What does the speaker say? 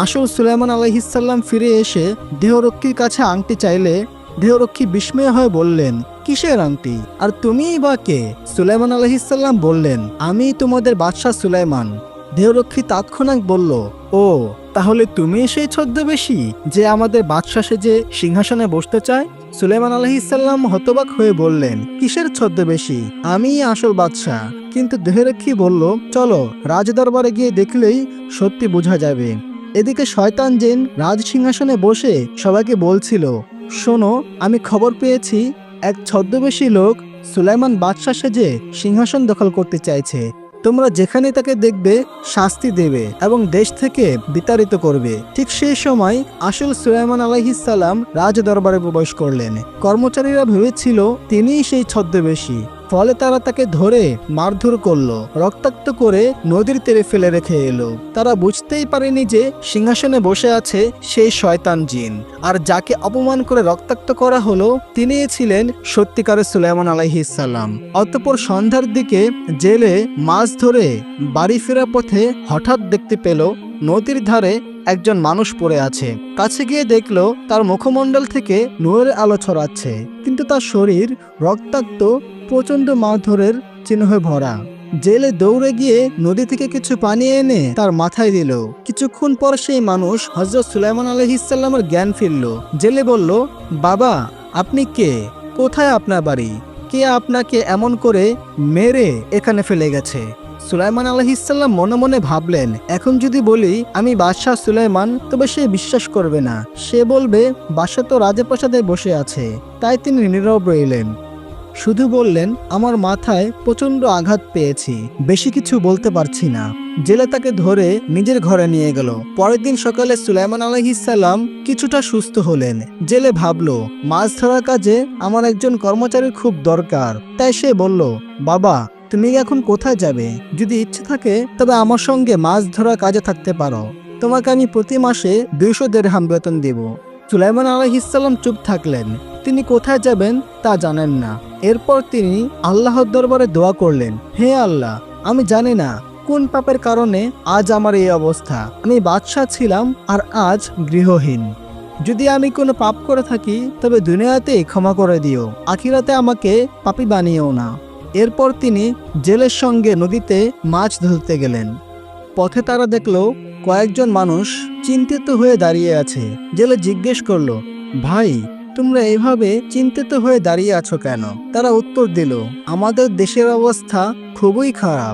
আসল সুলাইমান আলাইহিসসালাম ফিরে এসে দেহরক্ষীর কাছে আংটি চাইলে দেহরক্ষী বিস্ময় হয়ে বললেন, কিসের আংটি? আর তুমিই বা কে? সুলাইমান আলাইহিসসালাম বললেন, আমি তোমাদের বাদশাহ সুলাইমান। দেহরক্ষী তৎক্ষণাৎ বলল, ও তাহলে তুমি সেই ছদ্মবেশী যে আমাদের বাদশাহ সেজে সিংহাসনে বসতে চায়? সুলাইমান আলাইহিসসালাম হতবাক হয়ে বললেন, কিসের ছদ্মবেশী? আমিই আসল বাদশাহ। কিন্তু দেহরক্ষী বলল, চলো রাজদরবারে গিয়ে দেখলেই সত্যি বোঝা যাবে। এদিকে শয়তান জিন রাজ সিংহাসনে বসে সবাইকে বলছিল, শোনো, আমি খবর পেয়েছি এক ছদ্মবেশী লোক সুলাইমান বাদশাহ সেজে সিংহাসন দখল করতে চাইছে। তোমরা যেখানে তাকে দেখবে শাস্তি দেবে এবং দেশ থেকে বিতাড়িত করবে। ঠিক সেই সময় আসল সুলাইমান আলাইহিসসালাম রাজ দরবারে প্রবেশ করলেন। কর্মচারীরা ভেবেছিল তিনিই সেই ছদ্মবেশী। ফলে তারা তাকে ধরে মারধর করলো, রক্তাক্ত করে নদীর তীরে ফেলে রেখে এলো। তারা বুঝতেই পারেনি যে সিংহাসনে বসে আছে সেই শয়তান জিন, আর যাকে অপমান করে রক্তাক্ত করা হলো তিনিই ছিলেন সত্যিকারের সুলাইমান আলাইহিসসালাম। অতঃপর সন্ধ্যার দিকে জেলে মাছ ধরে বাড়ি ফেরার পথে হঠাৎ দেখতে পেল নদীর ধারে একজন মানুষ পড়ে আছে। কাছে গিয়ে দেখলো তার মুখমণ্ডল থেকে নূরের আলো ছড়াচ্ছে, কিন্তু তার শরীর রক্তাক্ত, প্রচন্ড মারধরের চিহ্নে ভরা। জেলে দৌড়ে গিয়ে নদী থেকে কিছু পানি এনে তার মাথায় দিল। কিছুক্ষণ পর সেই মানুষ হযরত সুলাইমান আলাইহিসসালামের জ্ঞান ফিরল। জেলে বলল, বাবা, আপনি কে? কোথায় আপনার বাড়ি? কে আপনাকে এমন করে মেরে এখানে ফেলে গেছে? সুলাইমান আলাইহিসসালাম মনে মনে ভাবলেন, এখন যদি বলি আমি বাদশাহ সুলাইমান, তবে সে বিশ্বাস করবে না। সে বলবে বাদশাহ তো রাজপ্রাসাদে বসে আছে। তাই তিনি নীরব রইলেন। শুধু বললেন, আমার মাথায় প্রচন্ড আঘাত পেয়েছি, বেশি কিছু বলতে পারছি না। জেলে তাকে ধরে নিজের ঘরে নিয়ে গেল। পরের দিন সকালে সুলাইমান আলাইহিসসালাম কিছুটা সুস্থ হলেন। জেলে ভাবলো, মাছ ধরার কাজে আমার একজন কর্মচারীর খুব দরকার। তাই সে বলল, বাবা, তুমি এখন কোথায় যাবে? যদি ইচ্ছে থাকে তবে আমার সঙ্গে মাছ ধরার কাজে থাকতে পারো। তোমাকে আমি প্রতি মাসে 200 দিরহাম বেতন দেব। সুলাইমান আলাইহিসসালাম চুপ থাকলেন। তিনি কোথায় যাবেন তা জানেন না। এরপর তিনি আল্লাহর দরবারে দোয়া করলেন, হে আল্লাহ, আমি জানি না কোন পাপের কারণে আজ আমার এই অবস্থা। আমি বাদশাহ ছিলাম আর আজ গৃহহীন। যদি আমি কোনো পাপ করে থাকি তবে দুনিয়াতে ক্ষমা করে দিও, আখিরাতে আমাকে পাপী বানিও না। এরপর তিনি জেলের সঙ্গে নদীতে মাছ ধরতে গেলেন। পথে তারা দেখলো কয়েকজন মানুষ চিন্তিত হয়ে দাঁড়িয়ে আছে। জেলে জিজ্ঞেস করলো, ভাই, তোমরা এভাবে চিন্তিত হয়ে দাঁড়িয়ে আছো কেন? তারা উত্তর দিল, আমাদের দেশের অবস্থা খুবই খারাপ।